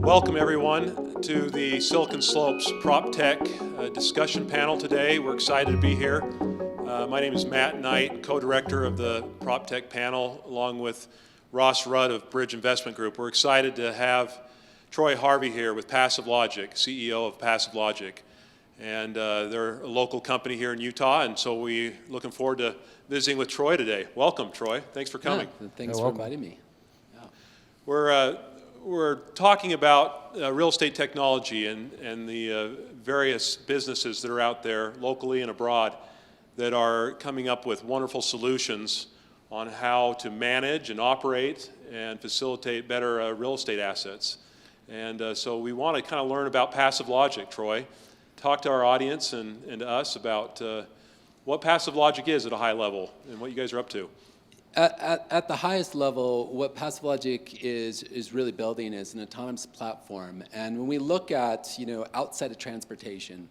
Welcome everyone to the Silicon Slopes PropTech discussion panel today. We're excited to be here. My name is Matt Knight, co-director of the PropTech panel, along with Ross Rudd of Bridge Investment Group. We're excited to have Troy Harvey here with PassiveLogic, CEO of PassiveLogic. And they're a local company here in Utah, and so we're looking forward to visiting with Troy today. Welcome, Troy. Thanks for coming. Yeah, thanks for inviting me. Yeah. We're talking about real estate technology and the various businesses that are out there locally and abroad that are coming up with wonderful solutions on how to manage and operate and facilitate better real estate assets. And so we want to kind of learn about PassiveLogic, Troy. Talk to our audience and to us about what PassiveLogic is at a high level and what you guys are up to. At the highest level, what PassiveLogic is really building is an autonomous platform. And when we look at, outside of transportation,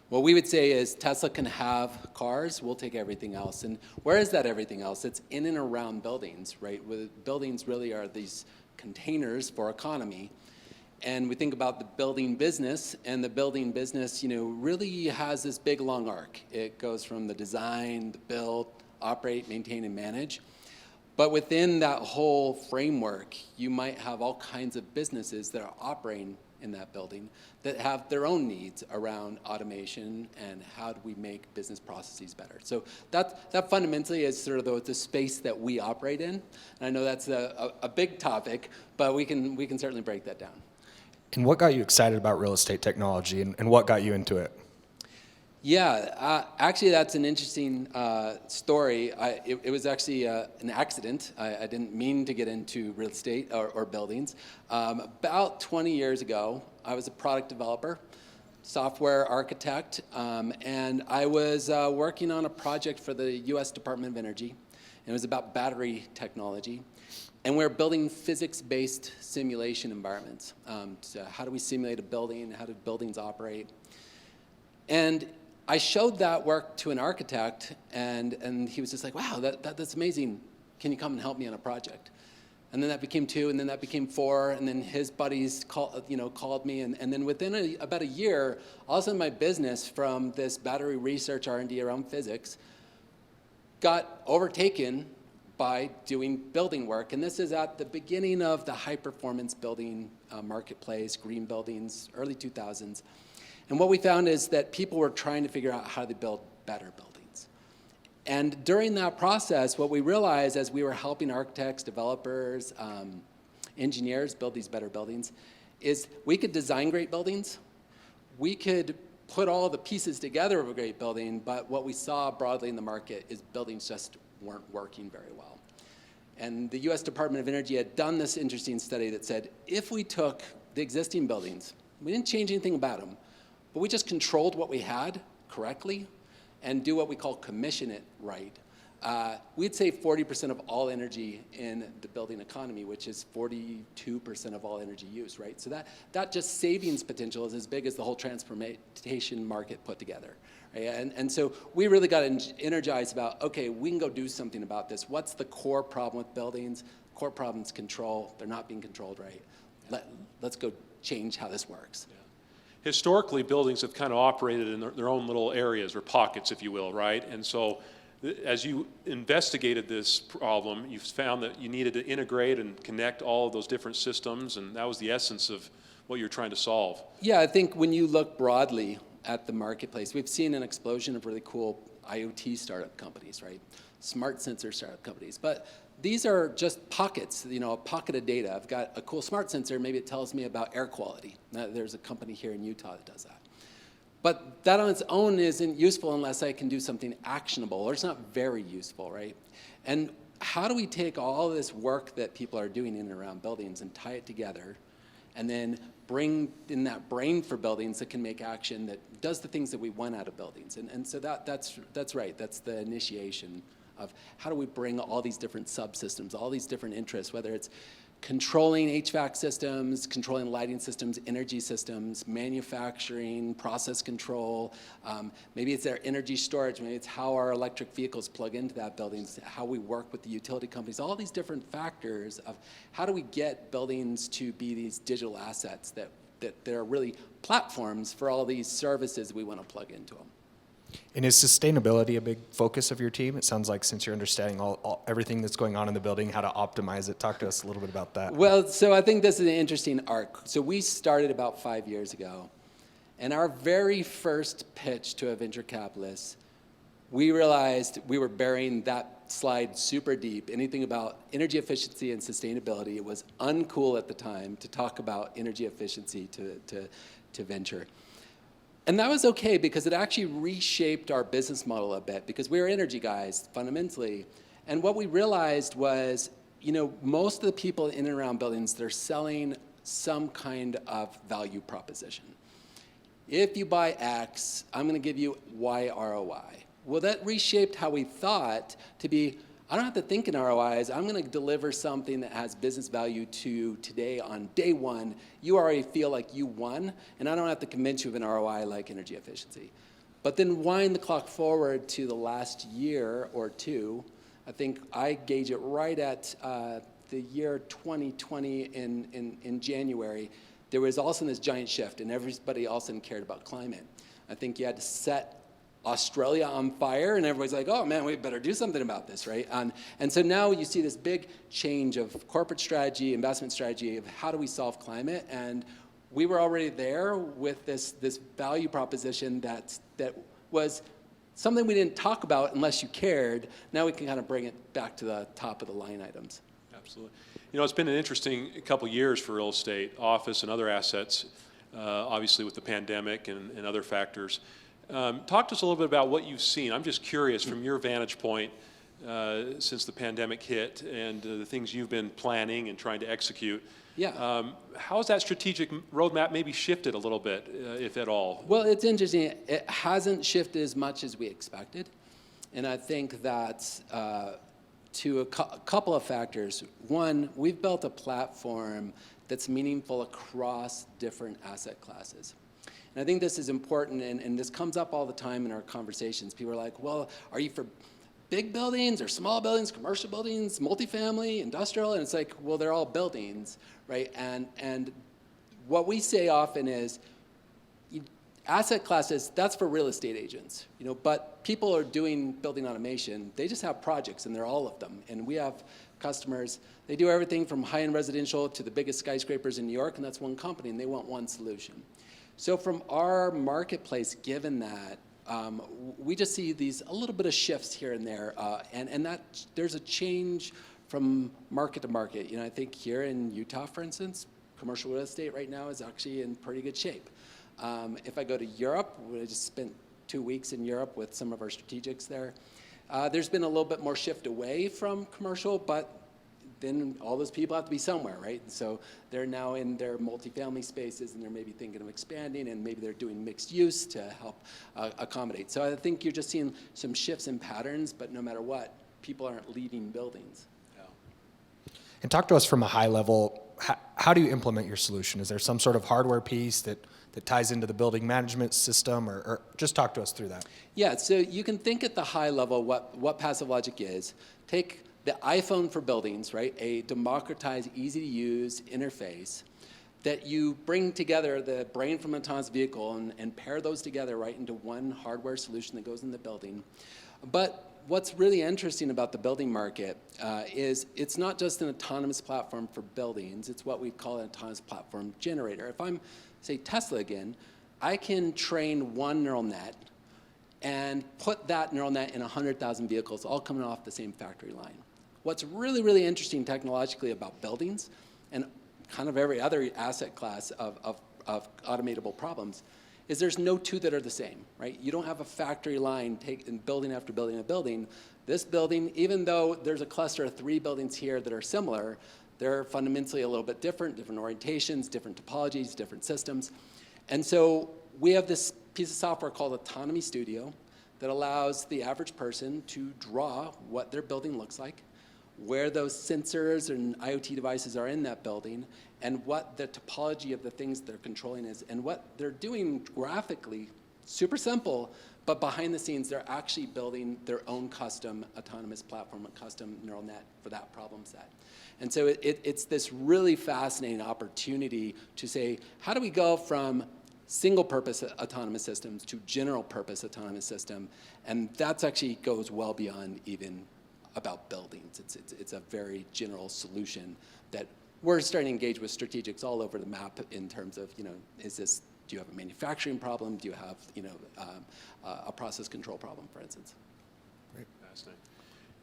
what we would say is Tesla can have cars, we'll take everything else. And where is that everything else? It's in and around buildings, right? Buildings really are these containers for economy. And we think about the building business, and the building business, really has this big long arc. It goes from the design, the build, operate, maintain, and manage. But within that whole framework, you might have all kinds of businesses that are operating in that building that have their own needs around automation and how do we make business processes better. So that fundamentally is sort of the space that we operate in. And I know that's a big topic, but we can certainly break that down. And what got you excited about real estate technology, and what got you into it? Yeah, actually that's an interesting story. It was actually an accident. I didn't mean to get into real estate or buildings. About 20 years ago, I was a product developer, software architect, and I was working on a project for the US Department of Energy. And it was about battery technology. And we're building physics-based simulation environments. So how do we simulate a building? How do buildings operate? And I showed that work to an architect, and he was just like, wow, that's amazing. Can you come and help me on a project? And then that became 2, and then that became 4, and then his buddies called me, and then within about a year, all of a sudden my business from this battery research R&D around physics got overtaken by doing building work. And this is at the beginning of the high-performance building marketplace, green buildings, early 2000s. And what we found is that people were trying to figure out how to build better buildings. And during that process, what we realized as we were helping architects, developers, engineers build these better buildings is we could design great buildings. We could put all the pieces together of a great building, but what we saw broadly in the market is buildings just weren't working very well. And the US Department of Energy had done this interesting study that said, if we took the existing buildings, we didn't change anything about them, but we just controlled what we had correctly and do what we call commission it right, we'd save 40% of all energy in the building economy, which is 42% of all energy use, right? So that just savings potential is as big as the whole transportation market put together. Right? And so we really got energized about, okay, we can go do something about this. What's the core problem with buildings? Core problem is control. They're not being controlled right. Let's go change how this works. Yeah. Historically, buildings have kind of operated in their own little areas or pockets, if you will, right? And so as you investigated this problem, you found that you needed to integrate and connect all of those different systems, and that was the essence of what you're trying to solve. Yeah, I think when you look broadly at the marketplace, we've seen an explosion of really cool IoT startup companies, right? Smart sensor startup companies. But these are just pockets, a pocket of data. I've got a cool smart sensor, maybe it tells me about air quality. There's a company here in Utah that does that. But that on its own isn't useful unless I can do something actionable, or it's not very useful, right? And how do we take all this work that people are doing in and around buildings and tie it together and then bring in that brain for buildings that can make action that does the things that we want out of buildings? And so that's right. That's the initiation of how do we bring all these different subsystems, all these different interests, whether it's controlling HVAC systems, controlling lighting systems, energy systems, manufacturing, process control. Maybe it's their energy storage. Maybe it's how our electric vehicles plug into that building, how we work with the utility companies, all these different factors of how do we get buildings to be these digital assets that are really platforms for all these services we want to plug into them. And is sustainability a big focus of your team? It sounds like since you're understanding everything that's going on in the building, how to optimize it. Talk to us a little bit about that. Well, so I think this is an interesting arc. So we started about 5 years ago, and our very first pitch to a venture capitalist, we realized we were burying that slide super deep. Anything about energy efficiency and sustainability, it was uncool at the time to talk about energy efficiency to venture. And that was okay because it actually reshaped our business model a bit because we were energy guys fundamentally. And what we realized was, most of the people in and around buildings, they're selling some kind of value proposition. If you buy X, I'm going to give you Y ROI. Well, that reshaped how we thought to be, I don't have to think in ROIs. I'm going to deliver something that has business value to you today on day one. You already feel like you won, and I don't have to convince you of an ROI like energy efficiency. But then wind the clock forward to the last year or two. I think I gauge it right at the year 2020 in January. There was also this giant shift, and everybody all of a sudden cared about climate. I think you had to set Australia on fire, and everybody's like, oh man, we better do something about this, right? And so now you see this big change of corporate strategy, investment strategy of how do we solve climate, and we were already there with this value proposition that was something we didn't talk about unless you cared. Now we can kind of bring it back to the top of the line items. Absolutely. It's been an interesting couple years for real estate, office, and other assets, obviously with the pandemic and other factors. Talk to us a little bit about what you've seen. I'm just curious from your vantage point since the pandemic hit and the things you've been planning and trying to execute. Yeah. How has that strategic roadmap maybe shifted a little bit, if at all? Well, it's interesting. It hasn't shifted as much as we expected. And I think that's to a couple of factors. One, we've built a platform that's meaningful across different asset classes. And I think this is important, and this comes up all the time in our conversations. People are like, well, are you for big buildings or small buildings, commercial buildings, multifamily, industrial? And it's like, well, they're all buildings, right? And what we say often is, asset classes, that's for real estate agents, but people are doing building automation. They just have projects, and they're all of them. And we have customers, they do everything from high-end residential to the biggest skyscrapers in New York, and that's one company, and they want one solution. So from our marketplace, given that, we just see these a little bit of shifts here and there, and that there's a change from market to market. I think here in Utah, for instance, commercial real estate right now is actually in pretty good shape. If I go to Europe, I just spent 2 weeks in Europe with some of our strategics there. There's been a little bit more shift away from commercial, but then all those people have to be somewhere, right? And so they're now in their multifamily spaces, and they're maybe thinking of expanding, and maybe they're doing mixed use to help accommodate. So I think you're just seeing some shifts in patterns, but no matter what, people aren't leaving buildings. Yeah. And talk to us from a high level, how do you implement your solution? Is there some sort of hardware piece that ties into the building management system, or just talk to us through that? Yeah, so you can think at the high level what PassiveLogic is. Take the iPhone for buildings, right? A democratized, easy-to-use interface that you bring together the brain from an autonomous vehicle and pair those together right into one hardware solution that goes in the building. But what's really interesting about the building market is it's not just an autonomous platform for buildings. It's what we call an autonomous platform generator. If I'm, say, Tesla again, I can train one neural net and put that neural net in 100,000 vehicles, all coming off the same factory line. What's really, really interesting technologically about buildings and kind of every other asset class of automatable problems is there's no two that are the same, right? You don't have a factory line taking building after building after building. This building, even though there's a cluster of 3 buildings here that are similar, they're fundamentally a little bit different orientations, different topologies, different systems. And so we have this piece of software called Autonomy Studio that allows the average person to draw what their building looks like, where those sensors and IoT devices are in that building, and what the topology of the things they're controlling is, and what they're doing graphically, super simple, but behind the scenes, they're actually building their own custom autonomous platform, a custom neural net for that problem set. And so it's this really fascinating opportunity to say, how do we go from single-purpose autonomous systems to general-purpose autonomous system? And that actually goes well beyond even about buildings. It's a very general solution that we're starting to engage with strategics all over the map in terms of, do you have a manufacturing problem? Do you have, a process control problem, for instance? Great. Fascinating.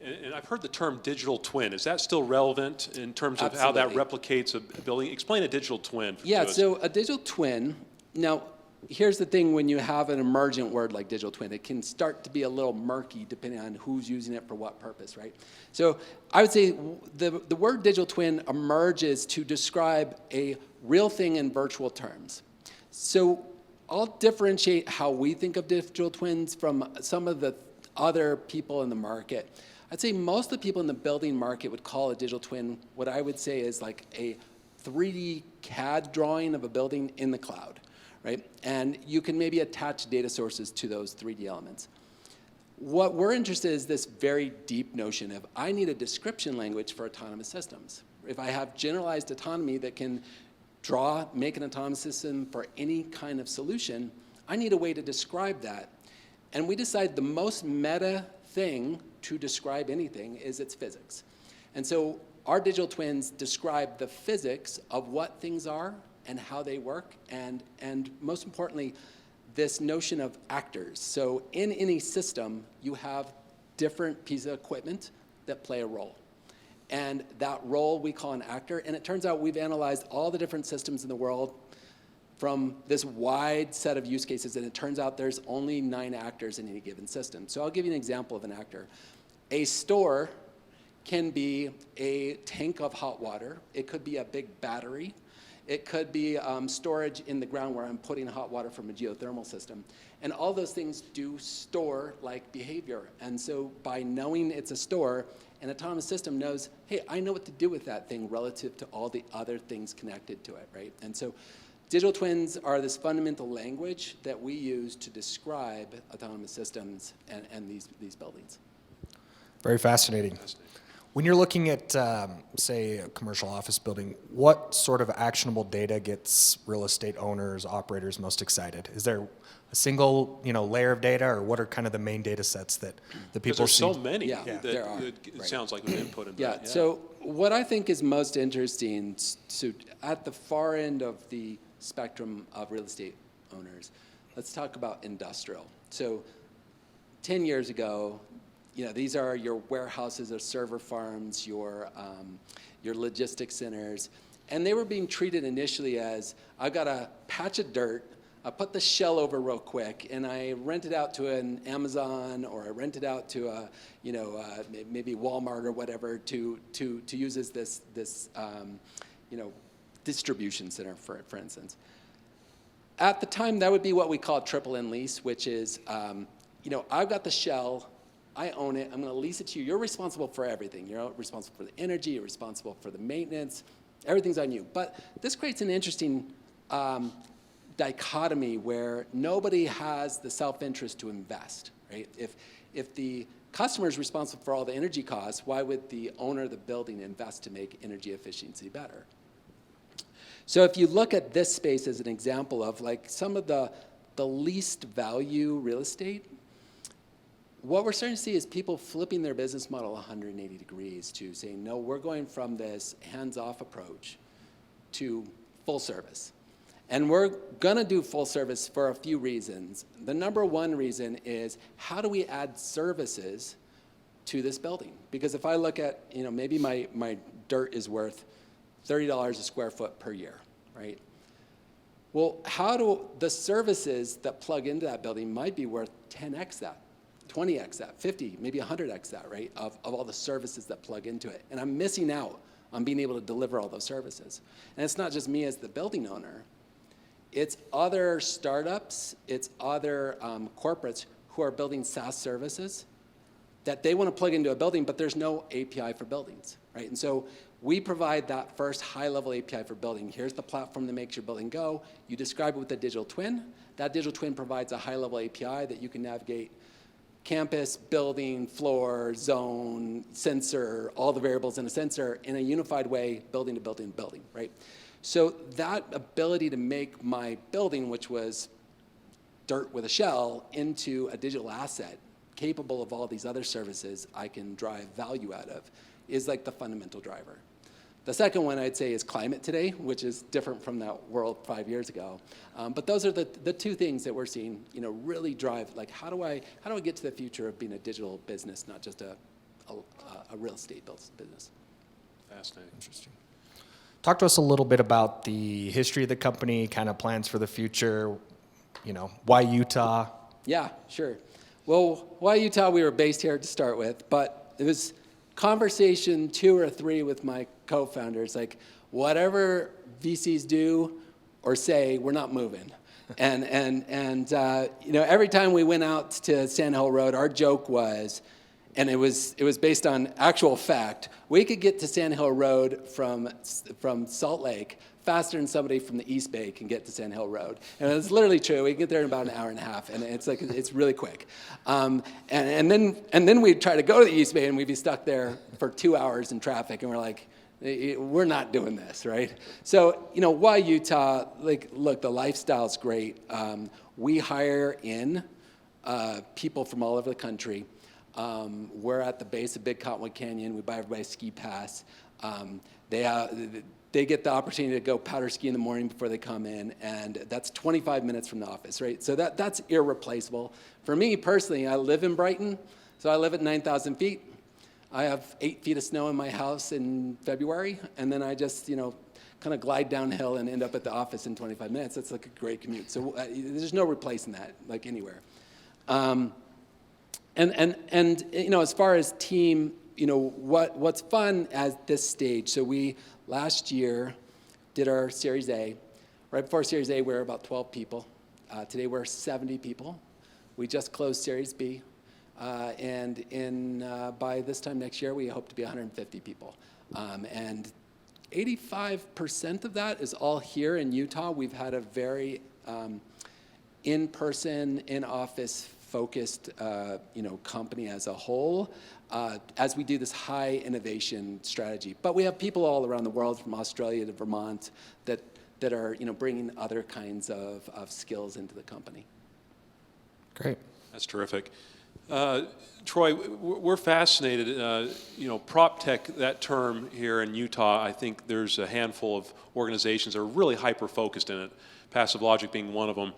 And I've heard the term digital twin. Is that still relevant in terms of Absolutely. how that replicates a building? Explain a digital twin. Yeah, to us. so a digital twin, now, here's the thing, when you have an emergent word like digital twin, it can start to be a little murky depending on who's using it for what purpose, right? So I would say the word digital twin emerges to describe a real thing in virtual terms. So I'll differentiate how we think of digital twins from some of the other people in the market. I'd say most of the people in the building market would call a digital twin what I would say is like a 3D CAD drawing of a building in the cloud, right? And you can maybe attach data sources to those 3D elements. What we're interested in is this very deep notion of I need a description language for autonomous systems. If I have generalized autonomy that can make an autonomous system for any kind of solution, I need a way to describe that. And we decided the most meta thing to describe anything is its physics. And so our digital twins describe the physics of what things are and how they work, and most importantly, this notion of actors. So in any system, you have different pieces of equipment that play a role. And that role we call an actor, and it turns out we've analyzed all the different systems in the world from this wide set of use cases, and it turns out there's only 9 actors in any given system. So I'll give you an example of an actor. A store can be a tank of hot water. It could be a big battery. It could be storage in the ground where I'm putting hot water from a geothermal system. And all those things do store-like behavior. And so by knowing it's a store, an autonomous system knows, hey, I know what to do with that thing relative to all the other things connected to it, right? And so digital twins are this fundamental language that we use to describe autonomous systems and these buildings. Very fascinating. When you're looking at, say, a commercial office building, what sort of actionable data gets real estate owners, operators most excited? Is there a single, layer of data, or what are kind of the main data sets that the people There's see? so many Yeah, that there are. it Right. sounds like an input into Yeah, that. so what I think is most interesting, so at the far end of the spectrum of real estate owners, let's talk about industrial. So 10 years ago, these are your warehouses or server farms, your logistics centers, and they were being treated initially as, I've got a patch of dirt, I put the shell over real quick, and I rent it out to an Amazon, or I rent it out to maybe Walmart or whatever to use as this distribution center, for instance. At the time, that would be what we call a triple N lease, which is, I've got the shell, I own it, I'm going to lease it to you. You're responsible for everything. You're responsible for the energy, you're responsible for the maintenance, everything's on you. But this creates an interesting dichotomy where nobody has the self-interest to invest, right? If the customer is responsible for all the energy costs, why would the owner of the building invest to make energy efficiency better? So if you look at this space as an example of like some of the least value real estate, what we're starting to see is people flipping their business model 180 degrees to saying, no, we're going from this hands-off approach to full service. And we're going to do full service for a few reasons. The number one reason is, how do we add services to this building? Because if I look at, maybe my dirt is worth $30 a square foot per year, right? Well, how do the services that plug into that building might be worth 10x that, 20x that, 50, maybe 100x that, right, of all the services that plug into it. And I'm missing out on being able to deliver all those services. And it's not just me as the building owner. It's other startups, it's other corporates who are building SaaS services that they want to plug into a building, but there's no API for buildings, right? And so we provide that first high-level API for building. Here's the platform that makes your building go. You describe it with a digital twin. That digital twin provides a high-level API that you can navigate campus, building, floor, zone, sensor, all the variables in a sensor in a unified way, building to building to building, right? So that ability to make my building, which was dirt with a shell, into a digital asset capable of all these other services I can drive value out of is like the fundamental driver. The second one I'd say is climate today, which is different from that world 5 years ago. But those are the two things that we're seeing, really drive, like how do I get to the future of being a digital business, not just a real estate business. Fascinating. Interesting. Talk to us a little bit about the history of the company, kind of plans for the future, why Utah? Yeah, sure. Well, why Utah? We were based here to start with, but it was conversation 2 or 3 with my co-founders, like whatever VCs do or say, we're not moving. And every time we went out to Sand Hill Road, our joke was, and it was based on actual fact, we could get to Sand Hill Road from Salt Lake faster than somebody from the East Bay can get to Sand Hill Road. And it's literally true. We can get there in about an hour and a half, and it's really quick. And then we'd try to go to the East Bay, and we'd be stuck there for 2 hours in traffic, and we're like, we're not doing this, right? So, why Utah? Like, look, the lifestyle's great. We hire in people from all over the country. We're at the base of Big Cottonwood Canyon. We buy everybody a ski pass. They get the opportunity to go powder ski in the morning before they come in, and that's 25 minutes from the office, right? So that's irreplaceable. For me personally, I live in Brighton, so I live at 9,000 feet. I have 8 feet of snow in my house in February, and then I just, kind of glide downhill and end up at the office in 25 minutes. That's like a great commute. So there's no replacing that, like anywhere. And as far as team, what's fun at this stage. So we last year did our Series A. Right before Series A, we were about 12 people. Today we're 70 people. We just closed Series B. And by this time next year, we hope to be 150 people. And 85% of that is all here in Utah. We've had a very in-person, in-office focused company as a whole as we do this high innovation strategy. But we have people all around the world, from Australia to Vermont, that are bringing other kinds of skills into the company. Great. That's terrific. Troy, we're fascinated. PropTech, that term here in Utah, I think there's a handful of organizations that are really hyper-focused in it, PassiveLogic being one of them.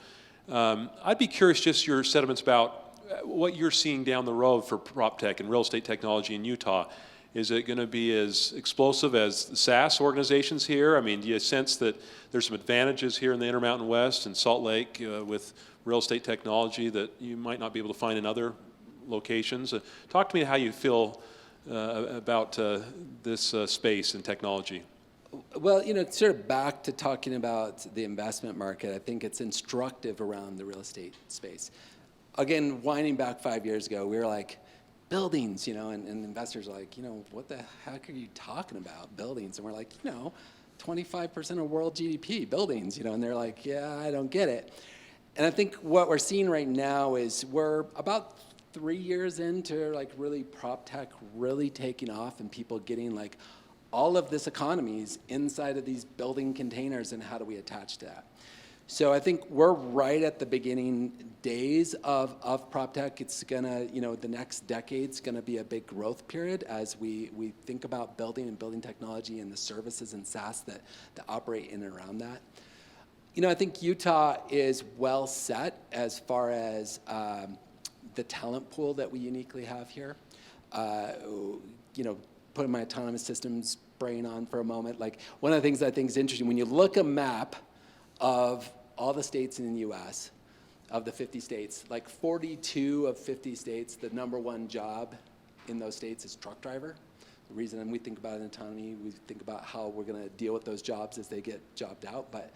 I'd be curious just your sentiments about what you're seeing down the road for PropTech and real estate technology in Utah. Is it going to be as explosive as the SaaS organizations here? I mean, do you sense that there's some advantages here in the Intermountain West and Salt Lake with real estate technology that you might not be able to find in other locations? Talk to me how you feel about this space and technology. Well, sort of back to talking about the investment market, I think it's instructive around the real estate space. Again, winding back 5 years ago, we were like, buildings, and investors are like, what the heck are you talking about, buildings? And we're like, 25% of world GDP, buildings, and they're like, yeah, I don't get it. And I think what we're seeing right now is we're about 3 years into like really PropTech really taking off and people getting like all of this economies inside of these building containers, and how do we attach to that? So I think we're right at the beginning days of PropTech. It's gonna, the next decade's gonna be a big growth period as we think about building and building technology and the services and SaaS that operate in and around that. I think Utah is well set as far as the talent pool that we uniquely have here. Putting my autonomous systems brain on for a moment, like one of the things I think is interesting, when you look a map of all the states in the US, of the 50 states, like 42 of 50 states, the #1 job in those states is truck driver. The reason we think about autonomy, we think about how we're gonna deal with those jobs as they get jobbed out, but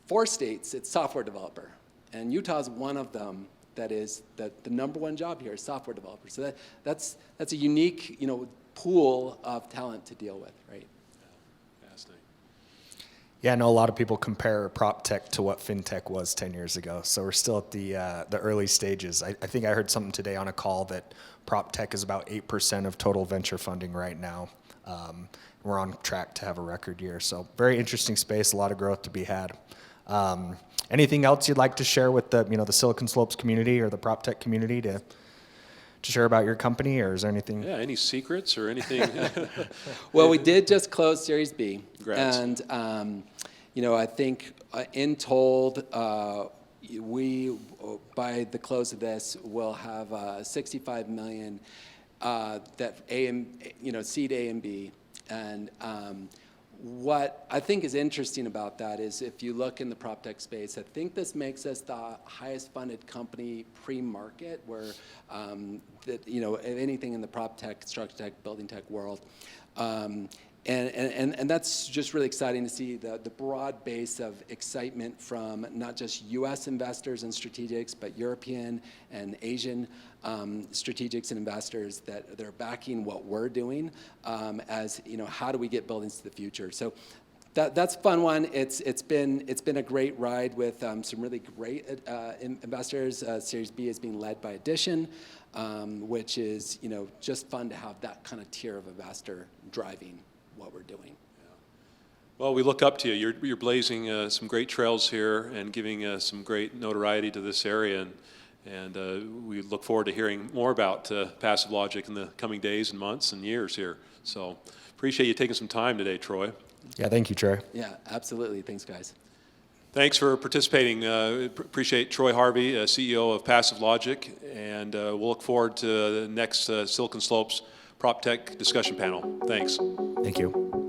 4 states, it's software developer. And Utah's one of them that is the number one job here is software developers. So that's a unique, pool of talent to deal with, right? Fascinating. Yeah, I know a lot of people compare PropTech to what FinTech was 10 years ago. So we're still at the early stages. I think I heard something today on a call that PropTech is about 8% of total venture funding right now. We're on track to have a record year. So very interesting space, a lot of growth to be had. Anything else you'd like to share with the Silicon Slopes community or the PropTech community to share about your company, or is there anything? Yeah, any secrets or anything? Well, we did just close Series B. Congrats. And, I think in told, we, by the close of this, will have $65 million that seed A and B. And what I think is interesting about that is if you look in the PropTech space, I think this makes us the highest funded company pre-market where, anything in the PropTech, structure tech, building tech world. And that's just really exciting to see the broad base of excitement from not just U.S. investors and strategics, but European and Asian strategics and investors that they're backing what we're doing as, how do we get buildings to the future? So that's a fun one. It's been a great ride with some really great investors. Series B is being led by Addition, which is, just fun to have that kind of tier of investor driving what we're doing. Well, we look up to you. You're blazing some great trails here and giving some great notoriety to this area, and we look forward to hearing more about PassiveLogic in the coming days and months and years here. So appreciate you taking some time today, Troy. Yeah, thank you, Troy. Yeah, absolutely. Thanks, guys. Thanks for participating. Appreciate Troy Harvey, CEO of PassiveLogic, and we'll look forward to the next Silicon Slopes PropTech discussion panel. Thanks. Thank you.